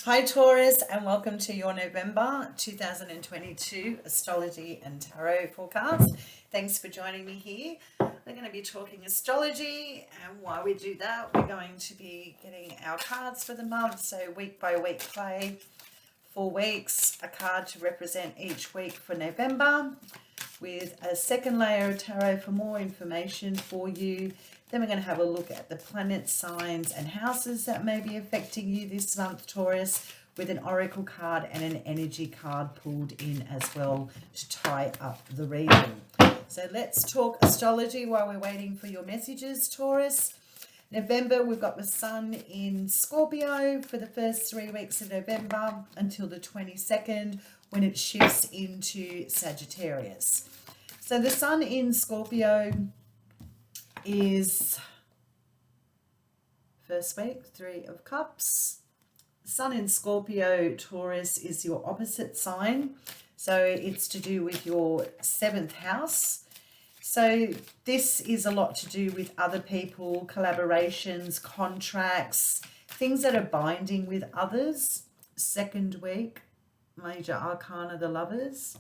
Hi Taurus, and welcome to your November 2022 astrology and tarot forecast. Thanks for joining me here. We're going to be talking astrology, and while we do that, we're going to be getting our cards for the month. So week by week play, 4 weeks, a card to represent each week for November, with a second layer of tarot for more information for you. Then we're going to have a look at the planet signs and houses that may be affecting you this month, Taurus, with an oracle card and an energy card pulled in as well to tie up the reading. So let's talk astrology while we're waiting for your messages, Taurus. November, we've got the sun in Scorpio for the first 3 weeks of November until the 22nd, when it shifts into Sagittarius. So the sun in Scorpio is first week, 3 of Cups. Sun in Scorpio, Taurus, is your opposite sign. So it's to do with your 7th house. So this is a lot to do with other people, collaborations, contracts, things that are binding with others. Second week, major arcana, the Lovers.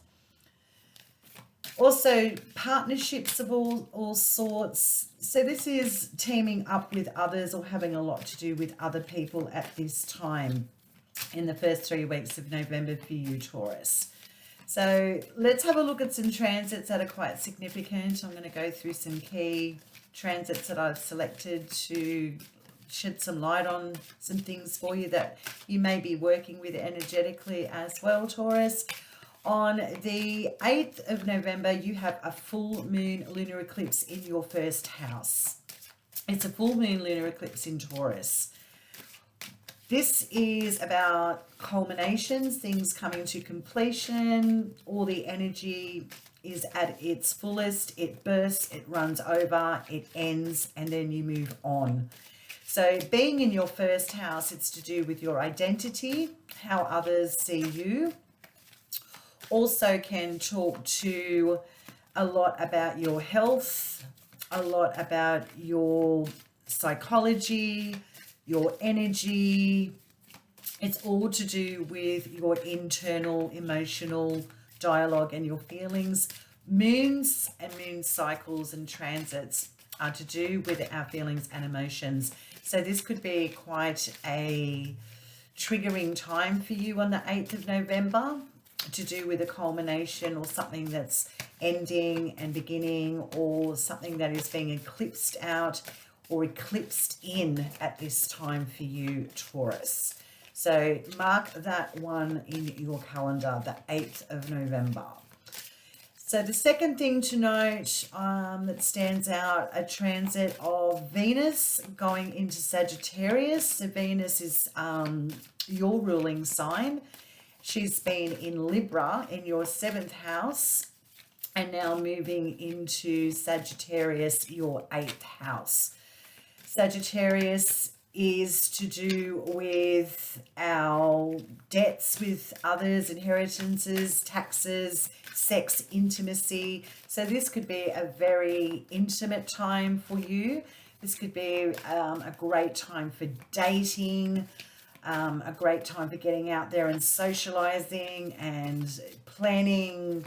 Also, partnerships of all sorts. So this is teaming up with others or having a lot to do with other people at this time in the first 3 weeks of November for you, Taurus. So let's have a look at some transits that are quite significant. I'm going to go through some key transits that I've selected to shed some light on some things for you that you may be working with energetically as well, Taurus. On the 8th of November, you have a full moon lunar eclipse in your first house. It's a full moon lunar eclipse in Taurus. This is about culminations, things coming to completion. All the energy is at its fullest. It bursts, it runs over, it ends, and then you move on. So being in your first house, it's to do with your identity, how others see you. Also can talk to a lot about your health, a lot about your psychology, your energy. It's all to do with your internal emotional dialogue and your feelings. Moons and moon cycles and transits are to do with our feelings and emotions. So this could be quite a triggering time for you on the 8th of November, to do with a culmination or something that's ending and beginning, or something that is being eclipsed out or eclipsed in at this time for you, Taurus. So mark that one in your calendar, the 8th of November. So the second thing to note that stands out, a transit of Venus going into Sagittarius. So Venus is your ruling sign. She's been in Libra in your 7th house and now moving into Sagittarius, your 8th house. Sagittarius is to do with our debts with others, inheritances, taxes, sex, intimacy. So this could be a very intimate time for you. This could be a great time for dating, a great time for getting out there and socializing and planning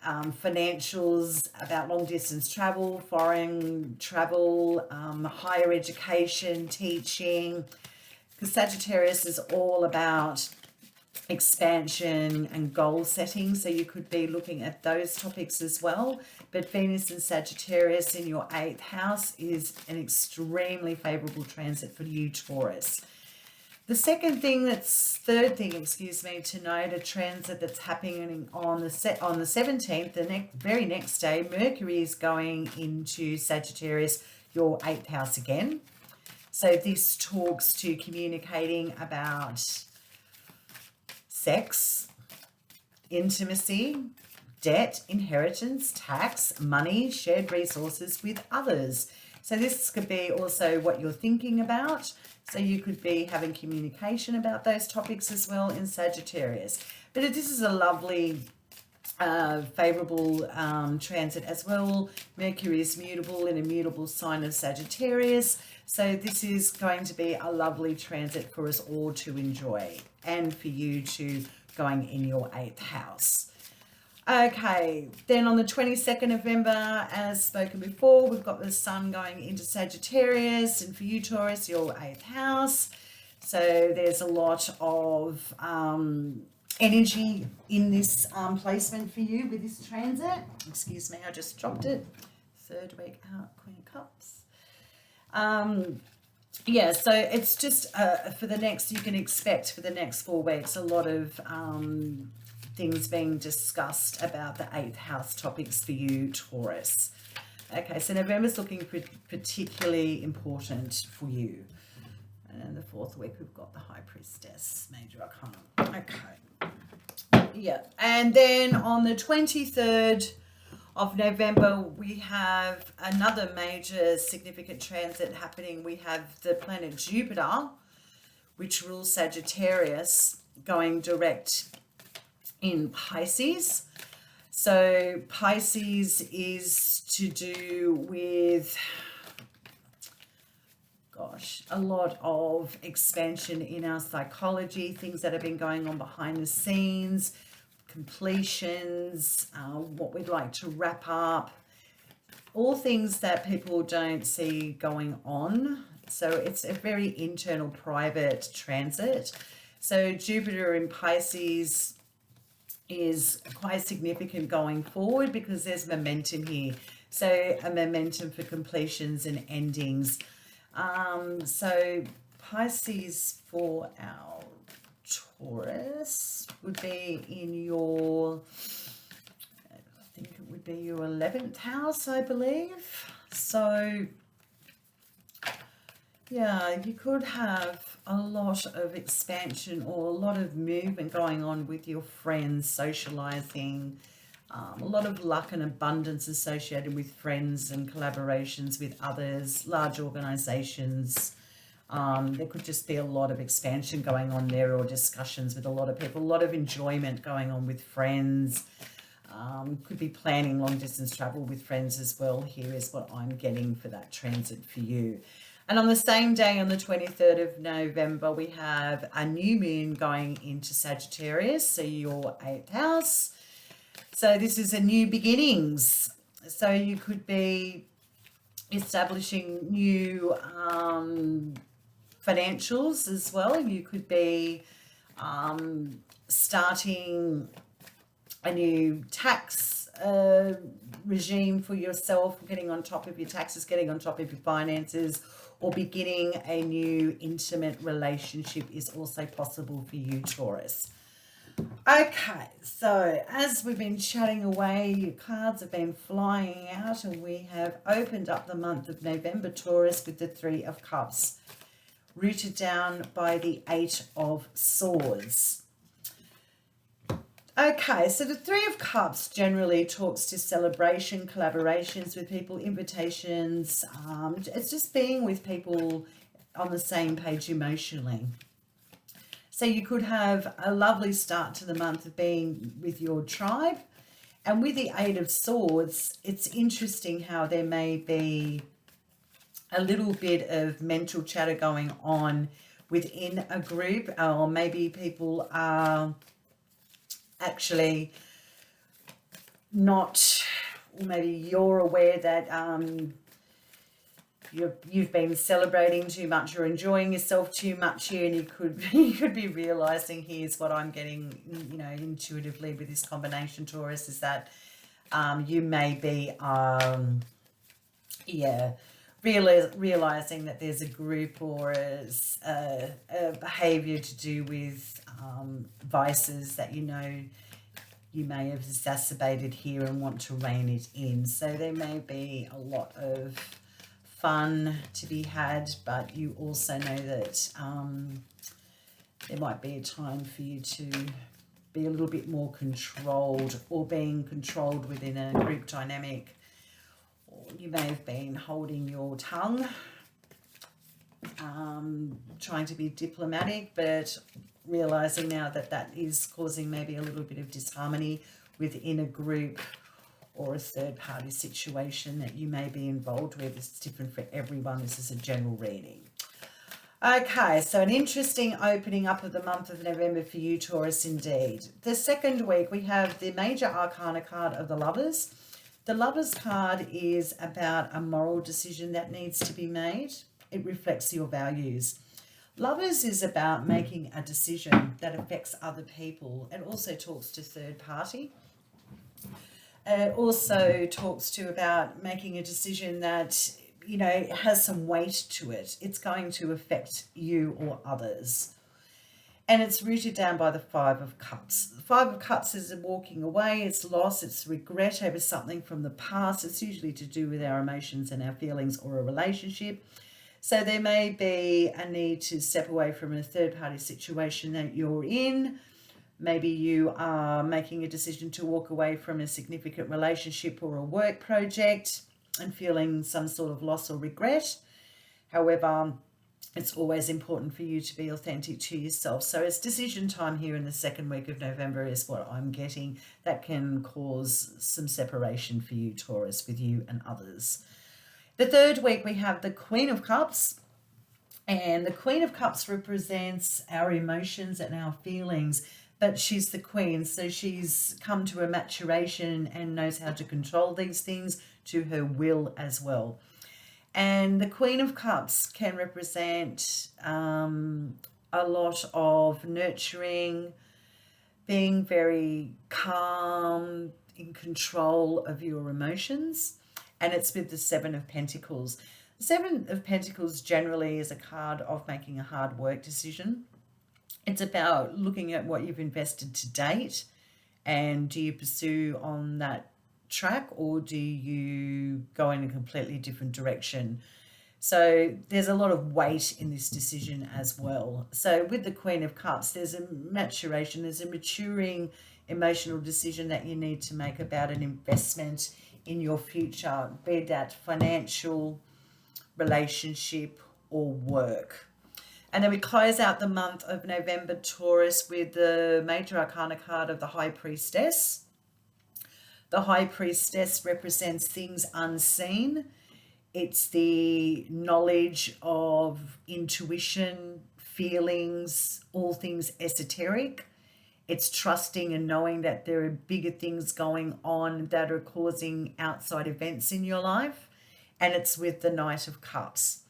financials, about long distance travel, foreign travel, higher education, teaching, because Sagittarius is all about expansion and goal setting. So you could be looking at those topics as well. But Venus and Sagittarius in your 8th house is an extremely favorable transit for you, Taurus. The third thing, to note, a transit that's happening on the 17th, the very next day. Mercury is going into Sagittarius, your 8th house again. So this talks to communicating about sex, intimacy, debt, inheritance, tax, money, shared resources with others. So this could be also what you're thinking about. So you could be having communication about those topics as well in Sagittarius. But this is a lovely favorable transit as well. Mercury is mutable in a mutable sign of Sagittarius. So this is going to be a lovely transit for us all to enjoy, and for you to going in your 8th house. Okay, then on the 22nd of November, as spoken before, we've got the sun going into Sagittarius, and for you, Taurus, your 8th house. So there's a lot of energy in this placement for you with this transit. Excuse me, I just dropped it. 3rd week out, Queen of Cups. Yeah, so it's just for the next, you can expect for the next 4 weeks a lot of things being discussed about the 8th house topics for you, Taurus. Okay, so November's looking particularly important for you. And the 4th week, we've got the High Priestess, Major Arcana. Okay. Yeah, and then on the 23rd of November, we have another major significant transit happening. We have the planet Jupiter, which rules Sagittarius, going direct in Pisces. So Pisces is to do with, gosh, a lot of expansion in our psychology, things that have been going on behind the scenes, completions, what we'd like to wrap up, all things that people don't see going on. So it's a very internal, private transit. So Jupiter in Pisces is quite significant going forward because there's momentum here. So a momentum for completions and endings. So Pisces for our Taurus would be in your, I think it would be your 11th house, I believe. So yeah, you could have a lot of expansion or a lot of movement going on with your friends, socializing, a lot of luck and abundance associated with friends and collaborations with others, large organizations. There could just be a lot of expansion going on there, or discussions with a lot of people, a lot of enjoyment going on with friends. Could be planning long distance travel with friends as well. Here is what I'm getting for that transit for you. And on the same day, on the 23rd of November, we have a new moon going into Sagittarius, so your 8th house. So this is a new beginnings. So you could be establishing new financials as well. You could be starting a new tax regime for yourself, getting on top of your taxes, getting on top of your finances, or beginning a new intimate relationship is also possible for you, Taurus. Okay, so as we've been chatting away, your cards have been flying out, and we have opened up the month of November, Taurus, with the 3 of Cups, rooted down by the 8 of Swords. Okay, so the 3 of Cups generally talks to celebration, collaborations with people, invitations. It's just being with people on the same page emotionally. So you could have a lovely start to the month of being with your tribe. And with the 8 of Swords, it's interesting how there may be a little bit of mental chatter going on within a group, or maybe people are actually not, or maybe you're aware that you've been celebrating too much or enjoying yourself too much here, and you could be realizing, here's what I'm getting, you know, intuitively with this combination, Taurus, is that you may be realizing that there's a group or a behavior to do with vices that you know you may have exacerbated here and want to rein it in. So there may be a lot of fun to be had, but you also know that there might be a time for you to be a little bit more controlled, or being controlled within a group dynamic. Or you may have been holding your tongue, trying to be diplomatic, but realizing now that that is causing maybe a little bit of disharmony within a group or a third-party situation that you may be involved with. It's different for everyone. This is a general reading. Okay, so an interesting opening up of the month of November for you, Taurus, indeed. The second week, we have the major arcana card of the Lovers. The Lovers card is about a moral decision that needs to be made. It reflects your values. Lovers is about making a decision that affects other people. It also talks to third party. It also talks to about making a decision that, you know, has some weight to it. It's going to affect you or others. And it's rooted down by the Five of Cups. The Five of Cups is walking away, it's loss, it's regret over something from the past. It's usually to do with our emotions and our feelings or a relationship. So there may be a need to step away from a third-party situation that you're in. Maybe you are making a decision to walk away from a significant relationship or a work project and feeling some sort of loss or regret. However, it's always important for you to be authentic to yourself. So it's decision time here in the second week of November is what I'm getting. That can cause some separation for you, Taurus, with you and others. The third week, we have the Queen of Cups. And the Queen of Cups represents our emotions and our feelings. But she's the queen, so she's come to a maturation and knows how to control these things to her will as well. And the Queen of Cups can represent a lot of nurturing, being very calm, in control of your emotions. And it's with the Seven of Pentacles. The Seven of Pentacles generally is a card of making a hard work decision. It's about looking at what you've invested to date and do you pursue on that track or do you go in a completely different direction? So there's a lot of weight in this decision as well. So with the Queen of Cups, there's a maturation, there's a maturing emotional decision that you need to make about an investment in your future, be that financial, relationship or work. And then we close out the month of November, Taurus, with the major arcana card of the High Priestess. The High Priestess represents things unseen. It's the knowledge of intuition, feelings, all things esoteric. It's trusting and knowing that there are bigger things going on that are causing outside events in your life. And it's with the Knight of Cups.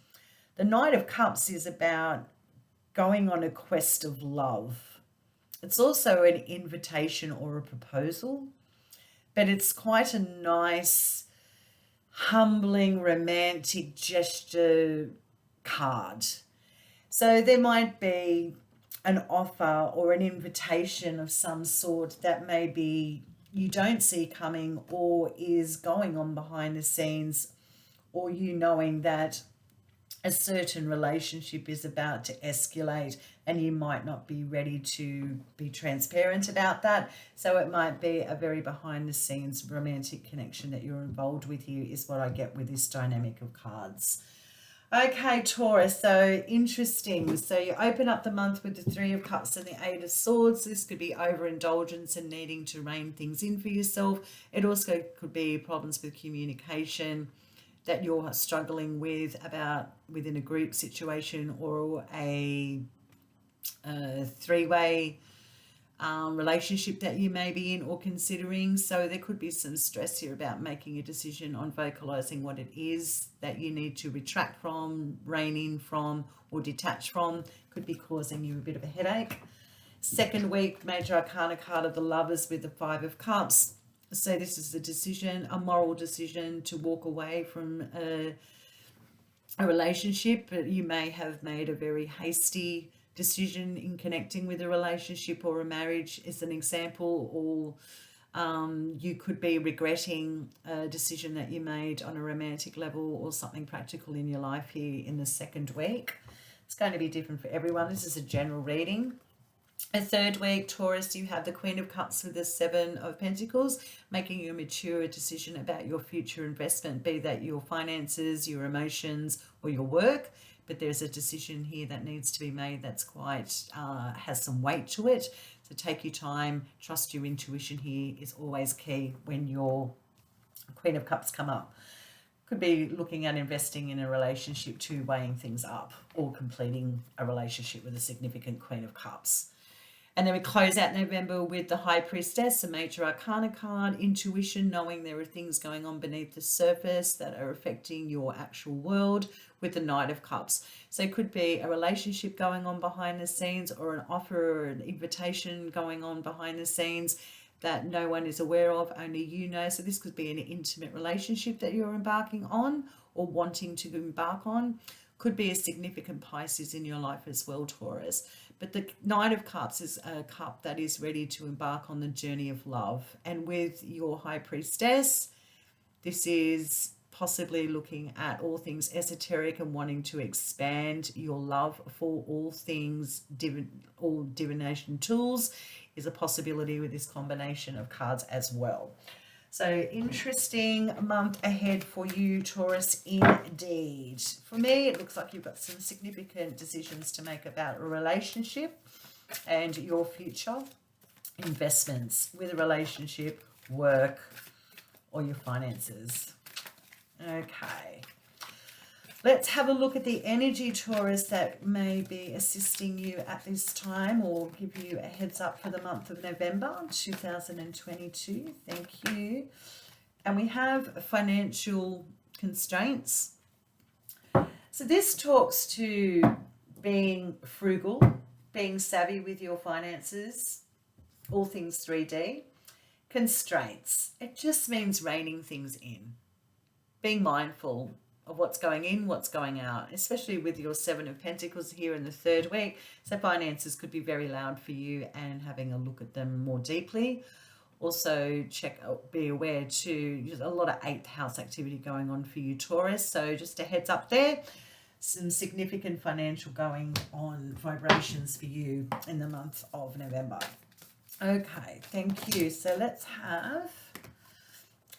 The Knight of Cups is about going on a quest of love. It's also an invitation or a proposal, but it's quite a nice, humbling, romantic gesture card. So there might be an offer or an invitation of some sort that maybe you don't see coming or is going on behind the scenes, or you knowing that a certain relationship is about to escalate and you might not be ready to be transparent about that. So it might be a very behind the scenes romantic connection that you're involved with here is what I get with this dynamic of cards. Okay, Taurus, so interesting. So you open up the month with the Three of Cups and the Eight of Swords. This could be overindulgence and needing to rein things in for yourself. It also could be problems with communication that you're struggling with about within a group situation or a three-way relationship that you may be in or considering. So there could be some stress here about making a decision on vocalizing what it is that you need to retract from, rein in from, or detach from. Could be causing you a bit of a headache. Second week, major arcana card of the Lovers with the Five of Cups. So this is a decision, a moral decision to walk away from a relationship. But you may have made a very hasty decision in connecting with a relationship or a marriage as an example, or you could be regretting a decision that you made on a romantic level or something practical in your life here in the second week. It's going to be different for everyone. This is a general reading. A third week, Taurus, you have the Queen of Cups with the Seven of Pentacles, making you a mature decision about your future investment, be that your finances, your emotions, or your work. But there's a decision here that needs to be made that's quite, has some weight to it. So take your time, trust your intuition here is always key when your Queen of Cups come up. Could be looking at investing in a relationship too, weighing things up, or completing a relationship with a significant Queen of Cups. And then we close out November with the High Priestess, a major arcana card, intuition, knowing there are things going on beneath the surface that are affecting your actual world, with the Knight of Cups. So it could be a relationship going on behind the scenes, or an offer or an invitation going on behind the scenes that no one is aware of, only you know. So this could be an intimate relationship that you're embarking on or wanting to embark on. Could be a significant Pisces in your life as well, Taurus. But the Knight of Cups is a cup that is ready to embark on the journey of love. And with your High Priestess, this is possibly looking at all things esoteric and wanting to expand your love for all things, all divination tools is a possibility with this combination of cards as well. So interesting month ahead for you, Taurus, indeed. For me, it looks like you've got some significant decisions to make about a relationship and your future, investments with a relationship, work, or your finances. Okay. Let's have a look at the energy, Taurus, that may be assisting you at this time or give you a heads up for the month of November 2022. Thank you. And we have financial constraints. So this talks to being frugal, being savvy with your finances, all things 3D. Constraints. It just means reining things in, being mindful of what's going in, what's going out, especially with your Seven of Pentacles here in the third week. So finances could be very loud for you, and having a look at them more deeply. Also be aware too, there's a lot of 8th house activity going on for you, Taurus. So just a heads up there, some significant financial going on vibrations for you in the month of November. Okay, thank you. So let's have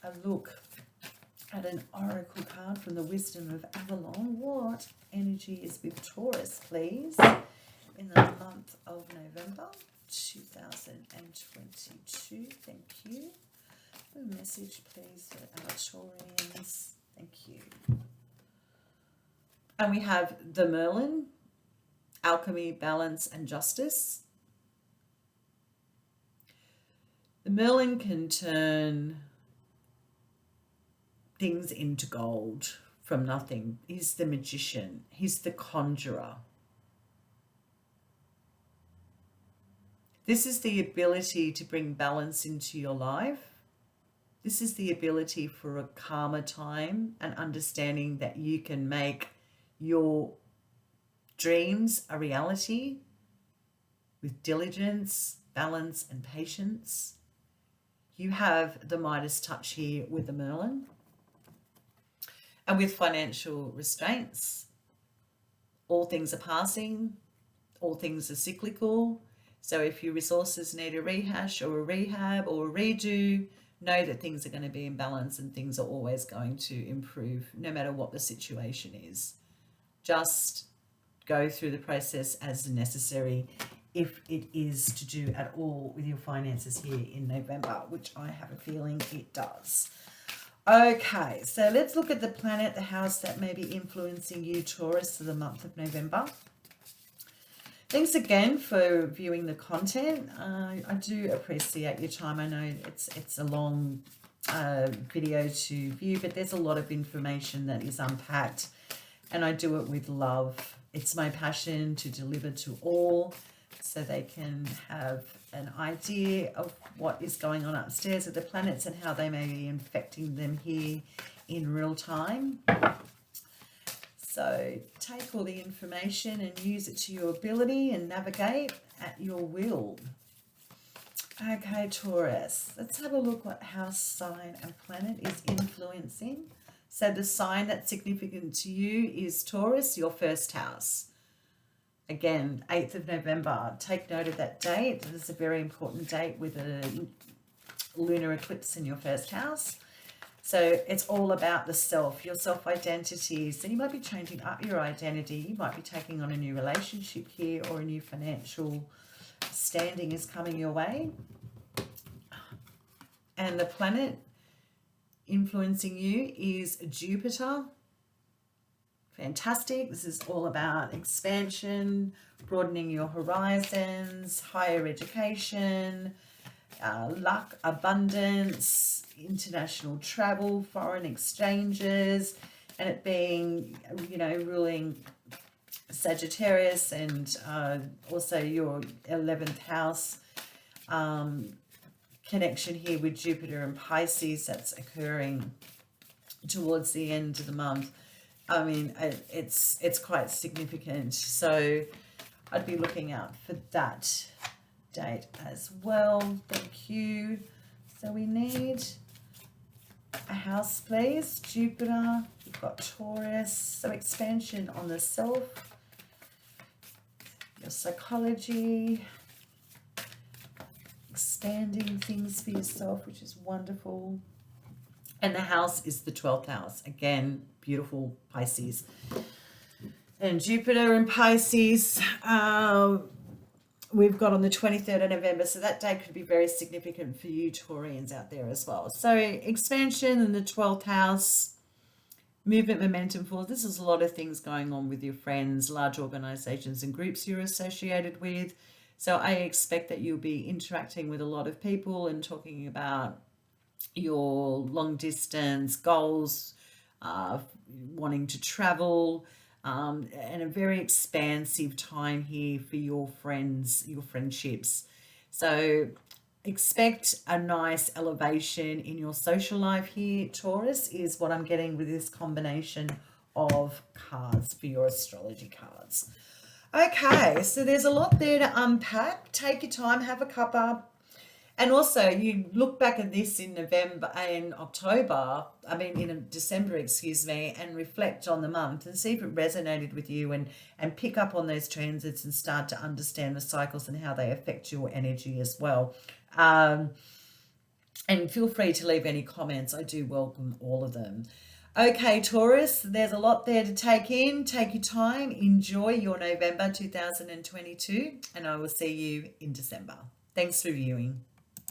a look at an oracle card from the Wisdom of Avalon. What energy is with Taurus, please, in the month of November 2022? Thank you. A message, please, for our Taurians. Thank you. And we have the Merlin, alchemy, balance, and justice. The Merlin can turn things into gold from nothing. He's the magician. He's the conjurer. This is the ability to bring balance into your life. This is the ability for a calmer time and understanding that you can make your dreams a reality with diligence, balance, and patience. You have the Midas touch here with the Merlin. And with financial restraints, all things are passing, all things are cyclical. So if your resources need a rehash or a rehab or a redo, know that things are going to be in balance and things are always going to improve no matter what the situation is. Just go through the process as necessary if it is to do at all with your finances here in November, which I have a feeling it does. Okay, so let's look at the planet, the house that may be influencing you, Taurus, for the month of November. Thanks again for viewing the content. I do appreciate your time. I know it's a long video to view, but there's a lot of information that is unpacked, and I do it with love. It's my passion to deliver to all so they can have an idea of what is going on upstairs with the planets and how they may be affecting them here in real time. So take all the information and use it to your ability and navigate at your will. Okay, Taurus, let's have a look what house, sign, and planet is influencing. So the sign that's significant to you is Taurus, your first house. Again, 8th of November. Take note of that date. It is a very important date with a lunar eclipse in your first house. So it's all about the self, your self-identity. So you might be changing up your identity. You might be taking on a new relationship here or a new financial standing is coming your way. And the planet influencing you is Jupiter. Fantastic. This is all about expansion, broadening your horizons, higher education, luck, abundance, international travel, foreign exchanges, and it being, you know, ruling Sagittarius and also your 11th house connection here with Jupiter and Pisces that's occurring towards the end of the month. I mean, it's quite significant. So I'd be looking out for that date as well. Thank you. So we need a house, please. Jupiter, we've got Taurus. So expansion on the self, your psychology, expanding things for yourself, which is wonderful. And the house is the 12th house. Again, beautiful Pisces. And Jupiter in Pisces, we've got on the 23rd of November. So that day could be very significant for you Taurians out there as well. So expansion in the 12th house, movement, momentum force. This is a lot of things going on with your friends, large organizations and groups you're associated with. So I expect that you'll be interacting with a lot of people and talking about your long distance goals, wanting to travel, and a very expansive time here for your friends, your friendships. So expect a nice elevation in your social life here, Taurus, is what I'm getting with this combination of cards for your astrology cards. Okay, so there's a lot there to unpack. Take your time, have a cuppa. And also, you look back at this in November and October, in December, excuse me, and reflect on the month and see if it resonated with you and pick up on those transits and start to understand the cycles and how they affect your energy as well. And feel free to leave any comments. I do welcome all of them. Okay, Taurus, there's a lot there to take in. Take your time. Enjoy your November 2022, and I will see you in December. Thanks for viewing.